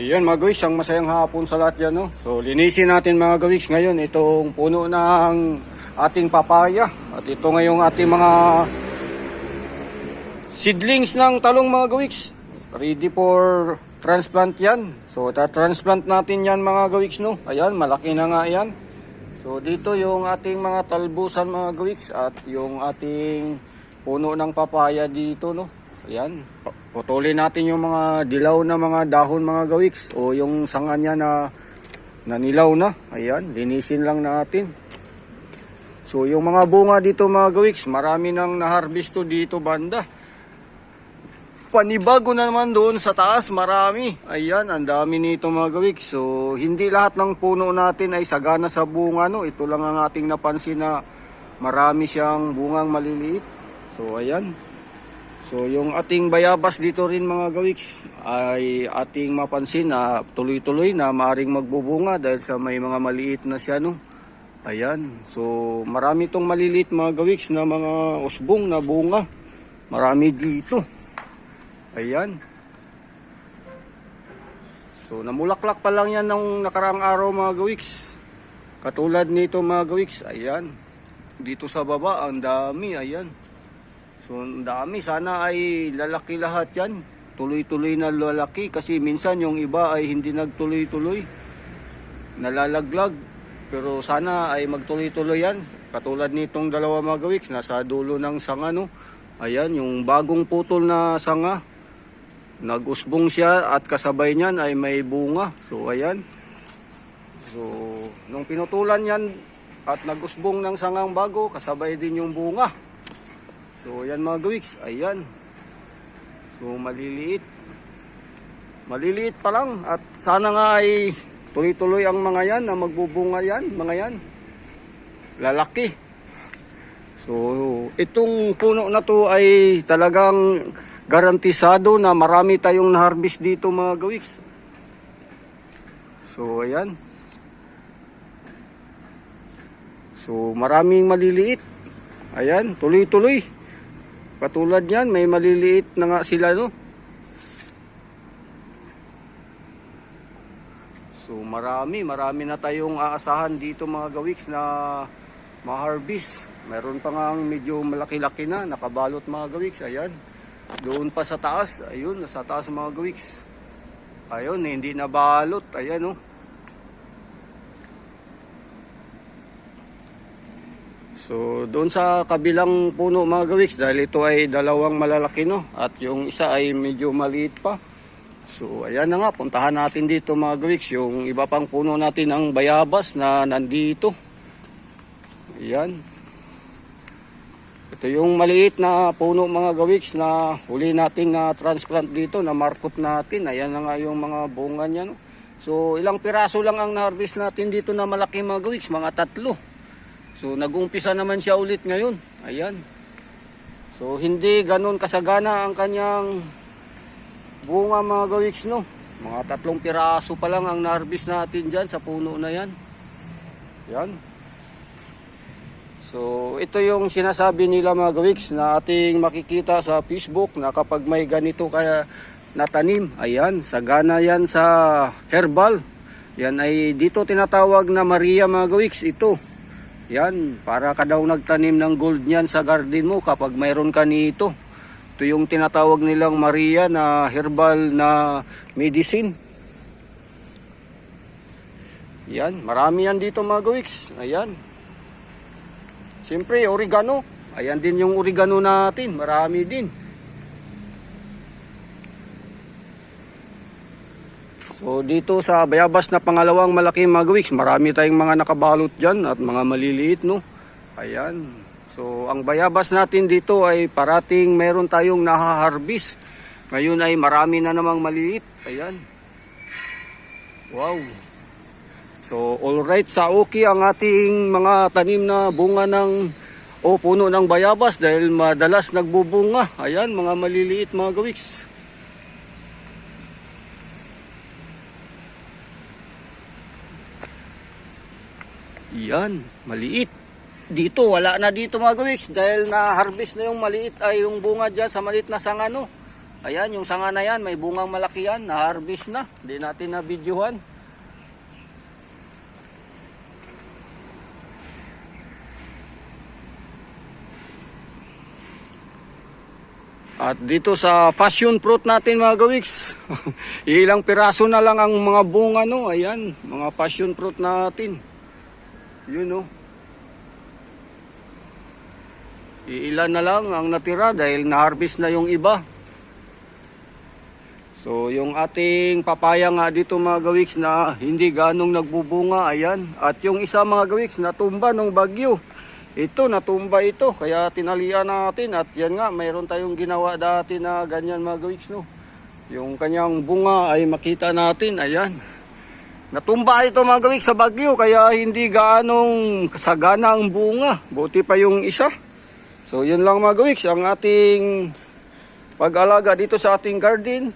Ayan mga gawiks, ang masayang hapon sa lahat dyan, no? So linisin natin mga gawiks ngayon itong puno ng ating papaya. At ito ngayong ating mga seedlings ng talong mga gawiks. Ready for transplant yan. So transplant natin yan mga gawiks, no? Ayan, malaki na nga yan. So dito yung ating mga talbusan mga gawiks at yung ating puno ng papaya dito, no? Ayan, putulin natin yung mga dilaw na mga dahon mga gawiks o yung sanga niya na nanilaw na. Ayan, linisin lang natin. So yung mga bunga dito mga gawiks, marami nang naharbisto dito banda. Panibago na naman doon sa taas, marami. Ayan, ang dami nito mga gawiks. So hindi lahat ng puno natin ay sagana sa bunga, no? Ito lang ang ating napansin na marami siyang bungang maliliit. So ayan. So yung ating bayabas dito rin mga gawiks ay ating mapansin na tuloy-tuloy na maaring magbubunga dahil sa may mga maliit na siya, no? Ayan. So marami tong maliliit mga gawiks na mga usbong na bunga. Marami dito. Ayan. So namulaklak pa lang yan ng nakaraang araw mga gawiks. Katulad nito mga gawiks. Ayan. Dito sa baba ang dami. Ayan. So, ang dami. Sana ay lalaki lahat yan. Tuloy-tuloy na lalaki. Kasi minsan yung iba ay hindi nagtuloy-tuloy. Nalalaglag. Pero sana ay magtuloy-tuloy yan. Katulad nitong dalawa mga gawiks. Nasa dulo ng sanga, no? Ayan, yung bagong putol na sanga. Nag-usbong siya at kasabay niyan ay may bunga. So, ayan. So, nung pinutulan yan at nag-usbong ng sangang bago, kasabay din yung bunga. So ayan mga gawiks, ayan. So maliliit. Maliliit pa lang at sana nga ay tuloy-tuloy ang mga yan na magbubunga yan, mga yan. Lalaki. So itong puno na to ay talagang garantisado na marami tayong na-harvest dito mga gawiks. So ayan. So maraming maliliit. Ayan, tuloy-tuloy. Katulad yan, may maliliit na nga sila, no? So marami na tayong aasahan dito mga gawiks na ma-harvest. Mayroon pa nga medyo malaki-laki na, nakabalot mga gawiks. Ayan, doon pa sa taas, ayun, nasa taas mga gawiks. Ayun, hindi nabalot, ayan, no? So doon sa kabilang puno mga gawiks, dahil ito ay dalawang malalaki, no? At yung isa ay medyo maliit pa. So ayan na nga, puntahan natin dito mga gawiks. Yung iba pang puno natin ang bayabas na nandito. Ayan. Ito yung maliit na puno mga gawiks na huli natin na transplant dito, na markot natin. Ayan na nga yung mga bunga niya, no? So ilang piraso lang ang na-harvest natin dito na malaki mga gawiks, mga 3. So nag-umpisa naman siya ulit ngayon. Ayan. So hindi ganun kasagana ang kanyang bunga mga gawiks, no? Mga 3 piraso pa lang ang na-harvest natin dyan sa puno na yan. Ayan. So ito yung sinasabi nila mga gawiks na ating makikita sa Facebook na kapag may ganito kaya natanim. Ayan, sagana yan sa herbal. Yan ay dito tinatawag na Maria mga gawiks. Ito. Yan, para ka daw nagtanim ng gold niyan sa garden mo kapag mayroon ka nito. Ito yung tinatawag nilang Maria na herbal na medicine. Yan, marami yan dito mga gawiks. Ayan. Siyempre, oregano. Ayan din yung oregano natin. Marami din. So dito sa bayabas na pangalawang malaki mga gawiks, marami tayong mga nakabalot dyan at mga maliliit, no? Ayan. So ang bayabas natin dito ay parating meron tayong nahaharvest. Ngayon ay marami na namang maliliit. Ayan. Wow. So alright, sa okay ang ating mga tanim na bunga ng puno ng bayabas dahil madalas nagbubunga. Ayan, mga maliliit mga gawiks. Yan, maliit. Dito, wala na dito mga gawiks dahil na-harvest na yung maliit ay yung bunga dyan sa maliit na sanga, no? Ayan, yung sanga na yan, may bungang malaki yan, na-harvest na. Hindi natin na-videohan. At dito sa passion fruit natin mga gawiks, ilang piraso na lang ang mga bunga, no. Ayan, mga passion fruit natin. Yun, no. Iilan na lang ang natira dahil na-harvest na yung iba. So, yung ating papaya nga dito mga gawiks na hindi ganong nagbubunga, ayan. At yung isa mga gawiks, natumba nung bagyo. Ito, natumba ito, kaya tinalian natin. At yan nga, mayroon tayong ginawa dati na ganyan mga gawiks, no. Yung kanyang bunga ay makita natin, ayan. Natumba ito mga gawiks sa bagyo, kaya hindi gaanong kasagana ang bunga. Buti pa yung isa. So, yun lang mga gawiks, ang ating pag-alaga dito sa ating garden.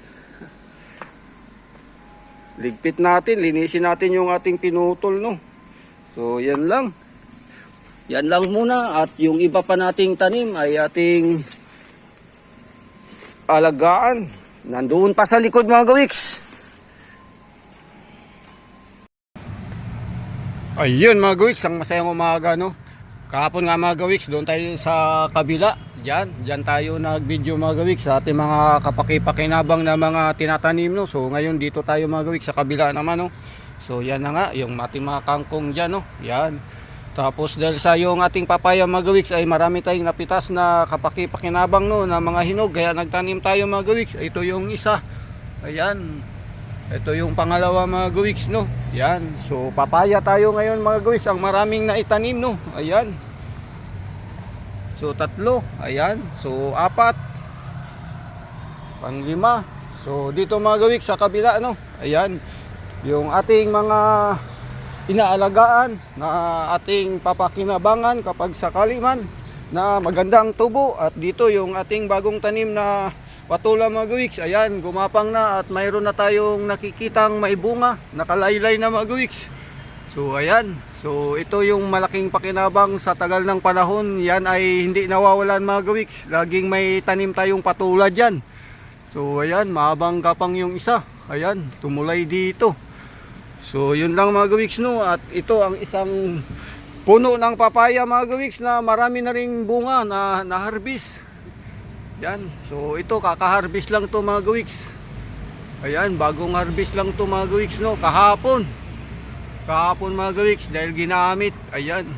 Ligpit natin, linisin natin yung ating pinutol, no. So, yan lang. Yan lang muna, at yung iba pa nating tanim ay ating alagaan. Nandoon pa sa likod mga gawiks. Ayun mga gawiks, ang masayang umaga, no. Kahapon nga mga gawiks, doon tayo sa kabila. Diyan tayo nag-video mga gawiks sa ating mga kapakipakinabang na mga tinatanim, no. So ngayon dito tayo mga gawiks sa kabila naman, no. So yan na nga, yung ating mga kangkong dyan, no. Yan. Tapos dahil sa yung ating papaya mga gawiks ay marami tayong napitas na kapakipakinabang, no, na mga hinog, kaya nagtanim tayo mga gawiks. Ito yung isa. Ayan. Ito yung pangalawa mga gawiks, no. Yan. So papaya tayo ngayon mga gawiks, ang maraming naitanim, no. Ayan. So 3. Ayan. So 4. Pang-5. So dito mga gawiks sa kabila, no. Ayan. Yung ating mga inaalagaan na ating papakinabangan kapag sakali man na magandang tubo. At dito yung ating bagong tanim na patula mga gawiks, ayan, gumapang na at mayroon na tayong nakikitang may bunga, nakalaylay na mga gawiks. So ayan, so ito yung malaking pakinabang sa tagal ng panahon. Yan ay hindi nawawalan mga gawiks, laging may tanim tayong patula dyan. So ayan, mahabang gapang yung isa, ayan, tumulay dito. So yun lang mga gawiks, no. At ito ang isang puno ng papaya mga gawiks na marami na ring bunga na na-harvest. Yan. So ito kaka-harvest lang to mga gawiks. Ayan, bagong harvest lang to mga gawiks, no. Kahapon mga gawiks, dahil ginamit. Ayan.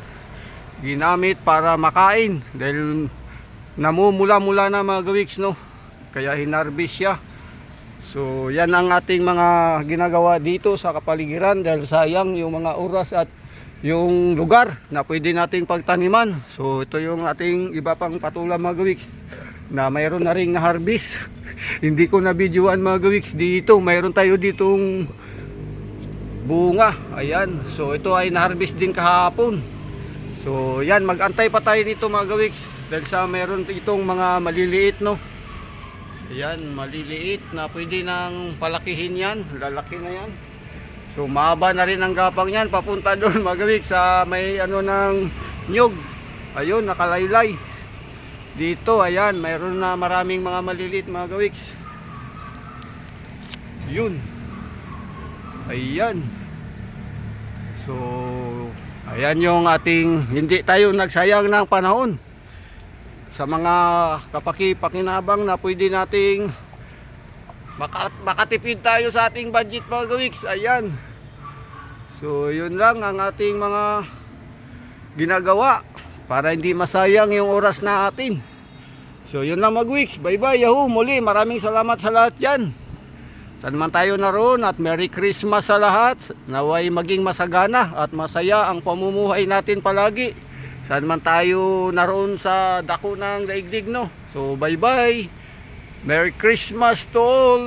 Ginamit para makain dahil namumula-mula na mga gawiks, no. Kaya hinarvest siya. So yan ang ating mga ginagawa dito sa kapaligiran dahil sayang yung mga oras at yung lugar na pwede nating pagtaniman. So ito yung ating iba pang patula mga gawiks na mayroon na ring na-harvest. Hindi ko na videoan mga gawiks dito. Mayroon tayo ditong bunga. Ayan. So ito ay na-harvest din kahapon. So yan, mag-antay pa tayo dito mga gawiks dahil sa mayroon itong mga maliliit, no. Ayan, maliliit na pwede nang palakihin yan. Lalaki na yan. So mahaba na rin ang gapang yan papunta doon mga gawiks sa may ano ng nyug. Ayun, nakalaylay. Dito, ayan, mayroon na maraming mga maliliit mga gawiks. Yun. Ayan. So ayan yung ating, hindi tayo nagsayang ng panahon sa mga kapakipakinabang na pwede nating makatipid tayo sa ating budget mga gawiks. Ayan. So yun lang ang ating mga ginagawa para hindi masayang yung oras natin. So yun lang mga gawiks. Bye bye, yahoo. Muli maraming salamat sa lahat yan. Saan man tayo naroon, at Merry Christmas sa lahat. Naway maging masagana at masaya ang pamumuhay natin palagi. Saan man tayo naroon sa dako ng daigdig, no. So bye bye. Merry Christmas to all.